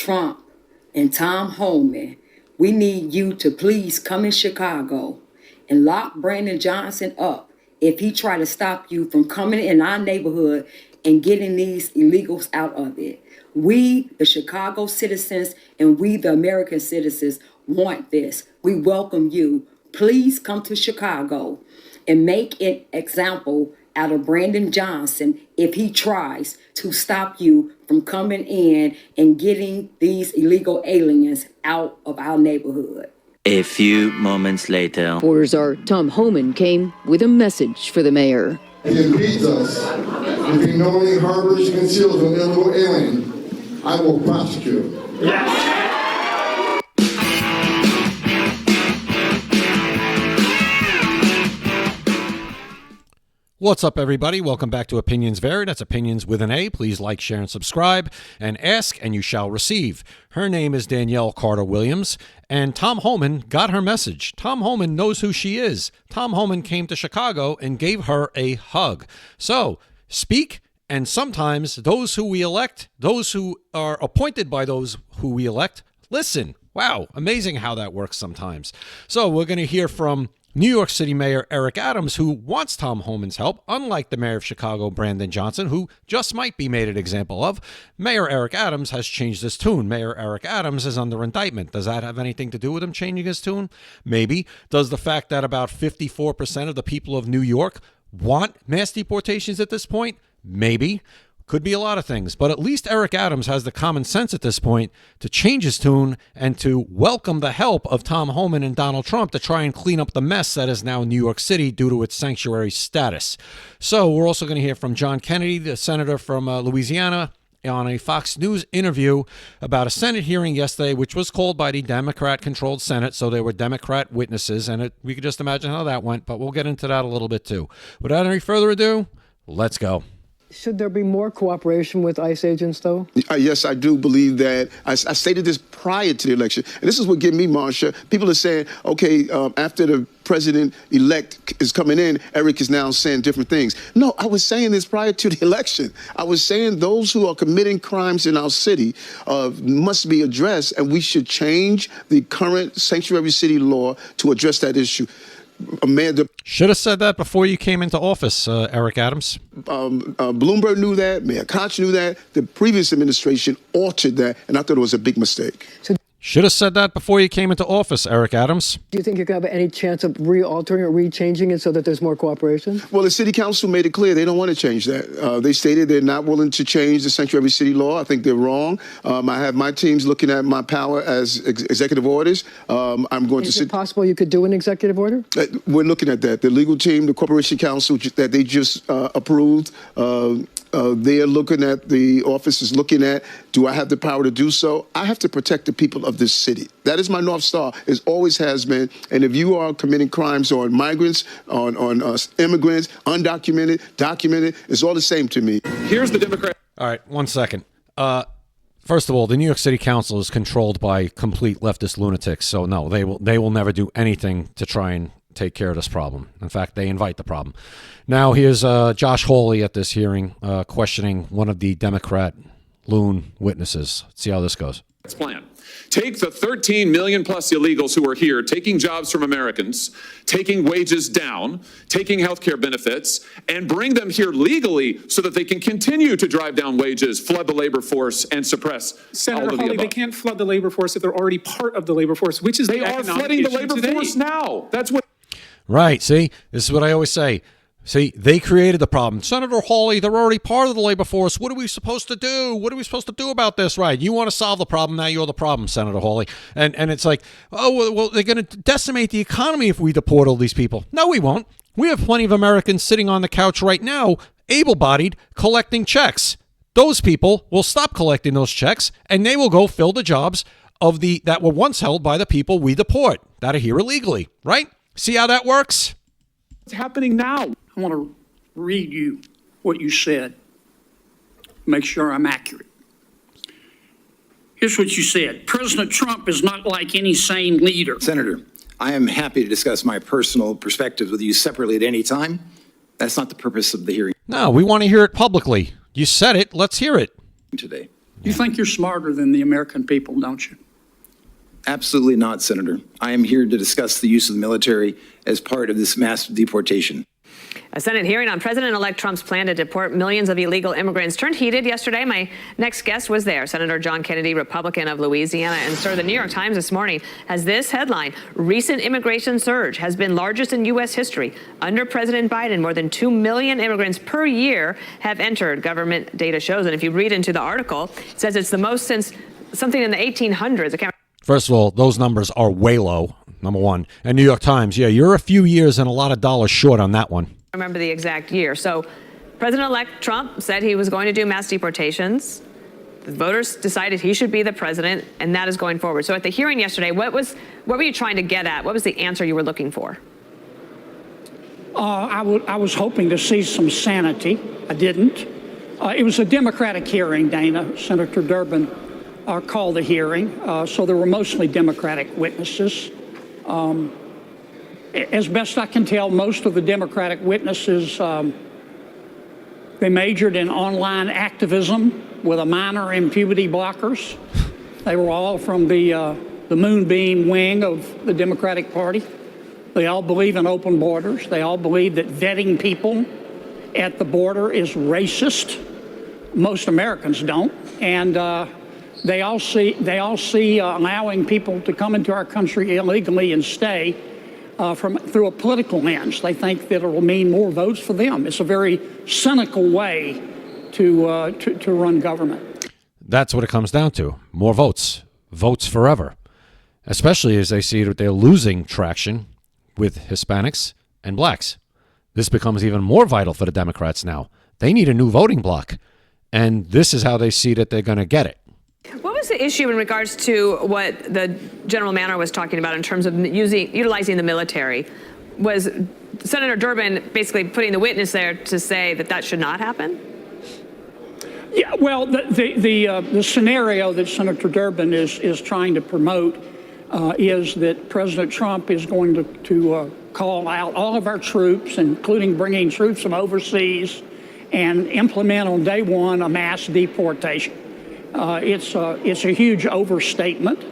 Trump and Tom Homan, we need you to please come in Chicago and lock Brandon Johnson up if he try to stop you from coming in our neighborhood and getting these illegals out of it. We, the Chicago citizens, and we, the American citizens, want this. We welcome you. Please come to Chicago and make an example out of Brandon Johnson if he tries to stop you from coming in and getting these illegal aliens out of our neighborhood. A few moments later. Reporters are Tom Homan came with a message for the mayor. If he impedes us, if he knowingly harbors, conceals an illegal alien, I will prosecute. Yes. What's up, everybody? Welcome back to Opinions Vary. That's Opinions with an A. Please like, share, and subscribe. And ask, and you shall receive. Her name is Danielle Carter-Williams, and Tom Homan got her message. Tom Homan knows who she is. Tom Homan came to Chicago and gave her a hug. So, speak, and sometimes those who we elect, those who are appointed by those who we elect, listen. Wow, amazing how that works sometimes. So, we're going to hear from New York City Mayor Eric Adams, who wants Tom Homan's help, unlike the mayor of Chicago, Brandon Johnson, who just might be made an example of. Mayor Eric Adams has changed his tune. Mayor Eric Adams is under indictment. Does that have anything to do with him changing his tune? Maybe. Does the fact that about 54% of the people of New York want mass deportations at this point? Maybe. Could be a lot of things, but at least Eric Adams has the common sense at this point to change his tune and to welcome the help of Tom Homan and Donald Trump to try and clean up the mess that is now New York City due to its sanctuary status. So we're also going to hear from John Kennedy, the senator from Louisiana, on a Fox News interview about a Senate hearing yesterday, which was called by the Democrat-controlled Senate, so there were Democrat witnesses, and we could just imagine how that went, but we'll get into that a little bit too. Without any further ado, let's go. Should there be more cooperation with ICE agents, though? Yes, I do believe that. I stated this prior to the election. And this is what gave me, Marsha. People are saying, okay, after the president-elect is coming in, Eric is now saying different things. No, I was saying this prior to the election. I was saying those who are committing crimes in our city must be addressed, and we should change the current sanctuary city law to address that issue. Amanda should have said that before you came into office, Eric Adams. Bloomberg knew that. Mayor Koch knew that. The previous administration altered that, and I thought it was a big mistake. Should have said that before you came into office, Eric Adams. Do you think you could have any chance of re-altering or re-changing it so that there's more cooperation? Well, the city council made it clear they don't want to change that. They stated they're not willing to change the sanctuary city law. I think they're wrong. I have my teams looking at my power as executive orders. I'm going to Is it possible you could do an executive order? We're looking at that. The legal team, the corporation council that they just approved, they're looking at, the office is looking at, do I have the power to do so? I have to protect the people of this city. That is my North Star. It always has been. And if you are committing crimes on migrants, on immigrants, undocumented, documented, it's all the same to me. Here's the Democrat. All right, 1 second. First of all, the New York City Council is controlled by complete leftist lunatics. So no, they will never do anything to try and take care of this problem. In fact, they invite the problem. Now, here's Josh Hawley at this hearing questioning one of the Democrat loon witnesses. Let's see how this goes. Plan. Take the 13 million plus illegals who are here, taking jobs from Americans, taking wages down, taking health care benefits, and bring them here legally so that they can continue to drive down wages, flood the labor force, and suppress Senator Hawley, they can't flood the labor force if they're already part of the labor force, which is they are flooding the labor force now. That's what. Right. See, this is what I always say. See, they created the problem. Senator Hawley, they're already part of the labor force. What are we supposed to do? What are we supposed to do about this? Right. You want to solve the problem. Now you're the problem, Senator Hawley. And it's like, oh, well, they're going to decimate the economy if we deport all these people. No, we won't. We have plenty of Americans sitting on the couch right now, able-bodied, collecting checks. Those people will stop collecting those checks, and they will go fill the jobs that were once held by the people we deport that are here illegally. Right? See how that works? It's happening now. I want to read you what you said. Make sure I'm accurate. Here's what you said. President Trump is not like any sane leader. Senator, I am happy to discuss my personal perspectives with you separately at any time. That's not the purpose of the hearing. No, we want to hear it publicly. You said it. Let's hear it. Today. You think you're smarter than the American people, don't you? Absolutely not, Senator. I am here to discuss the use of the military as part of this mass deportation. A Senate hearing on President-elect Trump's plan to deport millions of illegal immigrants turned heated yesterday. My next guest was there, Senator John Kennedy, Republican of Louisiana. And sir, the New York Times this morning has this headline: recent immigration surge has been largest in U.S. history. Under President Biden, more than 2 million immigrants per year have entered, government data shows. And if you read into the article, it says it's the most since something in the 1800s. First of all, those numbers are way low, number one. And New York Times, yeah, you're a few years and a lot of dollars short on that one. Remember the exact year. So President-elect Trump said he was going to do mass deportations. The voters decided he should be the president, and that is going forward. So at the hearing yesterday, what were you trying to get at? What was the answer you were looking for? I was hoping to see some sanity. I didn't. It was a Democratic hearing, Dana. Senator Durbin called the hearing, so there were mostly Democratic witnesses. As best I can tell, most of the Democratic witnesses, they majored in online activism with a minor in puberty blockers. They were all from the moonbeam wing of the Democratic Party. They all believe in open borders. They all believe that vetting people at the border is racist. Most Americans don't. And they all see allowing people to come into our country illegally and stay through a political lens. They think that it will mean more votes for them. It's a very cynical way to run government. That's what it comes down to. More votes. Votes forever. Especially as they see that they're losing traction with Hispanics and blacks. This becomes even more vital for the Democrats now. They need a new voting bloc. And this is how they see that they're going to get it. What was the issue in regards to what the General Manor was talking about in terms of utilizing the military? Was Senator Durbin basically putting the witness there to say that that should not happen? Yeah, well, the scenario that Senator Durbin is trying to promote is that President Trump is going to call out all of our troops, including bringing troops from overseas, and implement on day one a mass deportation. It's a huge overstatement.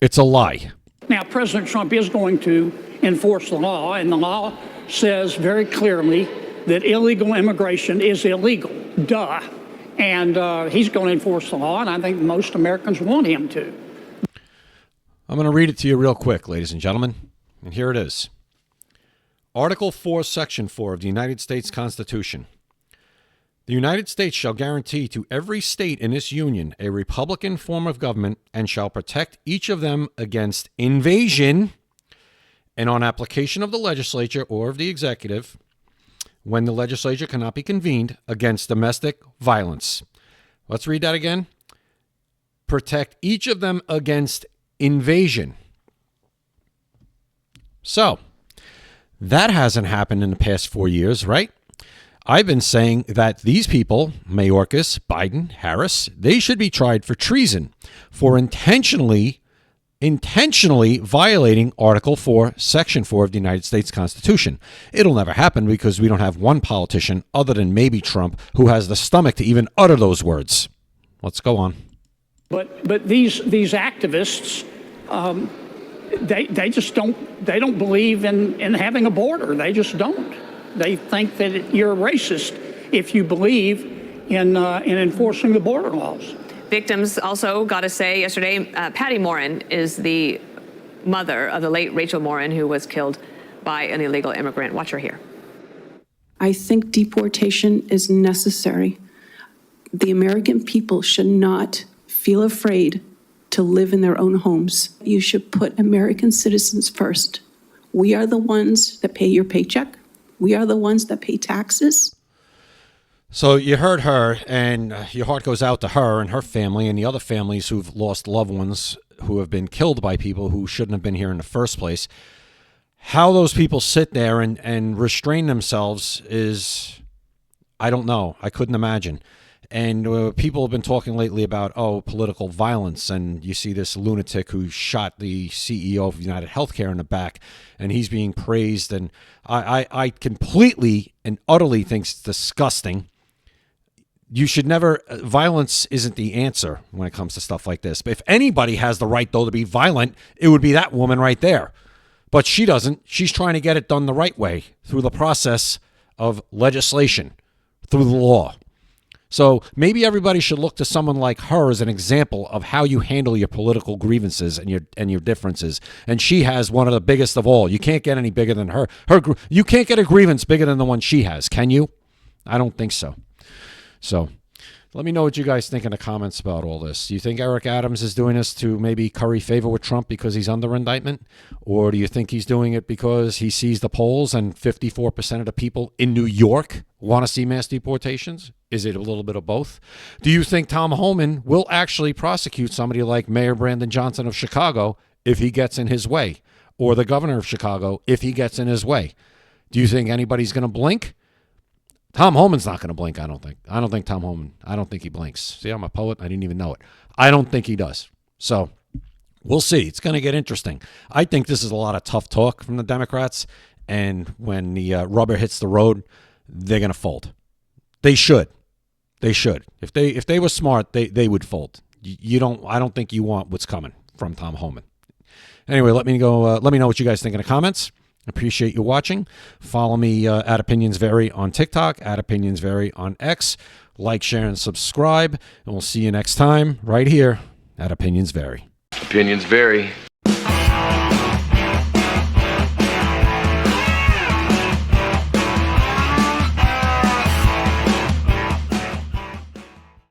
It's a lie. Now, President Trump is going to enforce the law, and the law says very clearly that illegal immigration is illegal. Duh. And he's going to enforce the law, and I think most Americans want him to. I'm going to read it to you real quick, ladies and gentlemen. And here it is. Article 4, Section 4 of the United States Constitution. The United States shall guarantee to every state in this union a republican form of government and shall protect each of them against invasion and on application of the legislature or of the executive, when the legislature cannot be convened, against domestic violence. Let's read that again. Protect each of them against invasion. So, that hasn't happened in the past 4 years, right? I've been saying that these people, Mayorkas, Biden, Harris, they should be tried for treason, for intentionally violating Article 4, Section 4 of the United States Constitution. It'll never happen because we don't have one politician, other than maybe Trump, who has the stomach to even utter those words. Let's go on. But these activists, they just don't believe in having a border. They just don't. They think that you're a racist if you believe in enforcing the border laws. Victims also got to say yesterday, Patty Morin is the mother of the late Rachel Morin, who was killed by an illegal immigrant. Watch her here. I think deportation is necessary. The American people should not feel afraid to live in their own homes. You should put American citizens first. We are the ones that pay your paycheck. We are the ones that pay taxes. So you heard her, and your heart goes out to her and her family and the other families who've lost loved ones who have been killed by people who shouldn't have been here in the first place. How those people sit there and restrain themselves is, I don't know. I couldn't imagine. And people have been talking lately about, political violence. And you see this lunatic who shot the CEO of United Healthcare in the back, and he's being praised. And I completely and utterly think it's disgusting. you should never, violence isn't the answer when it comes to stuff like this. But if anybody has the right, though, to be violent, it would be that woman right there. But she doesn't. She's trying to get it done the right way through the process of legislation, through the law. So maybe everybody should look to someone like her as an example of how you handle your political grievances and your differences. And she has one of the biggest of all. You can't get any bigger than her. You can't get a grievance bigger than the one she has, can you? I don't think so. So let me know what you guys think in the comments about all this. Do you think Eric Adams is doing this to maybe curry favor with Trump because he's under indictment? Or do you think he's doing it because he sees the polls and 54% of the people in New York want to see mass deportations? Is it a little bit of both? Do you think Tom Homan will actually prosecute somebody like Mayor Brandon Johnson of Chicago if he gets in his way? Or the governor of Chicago if he gets in his way? Do you think anybody's going to blink? Tom Homan's not going to blink, I don't think. I don't think Tom Homan, I don't think he blinks. See, I'm a poet. I didn't even know it. I don't think he does. So we'll see. It's going to get interesting. I think this is a lot of tough talk from the Democrats. And when the rubber hits the road, they're going to fold. They should. They should. If they were smart, they would fold. I don't think you want what's coming from Tom Homan. Anyway, let me know what you guys think in the comments. Appreciate you watching. Follow me at Opinions Vary on TikTok, at Opinions Vary on X. Like, share, and subscribe. And we'll see you next time right here at Opinions Vary. Opinions vary.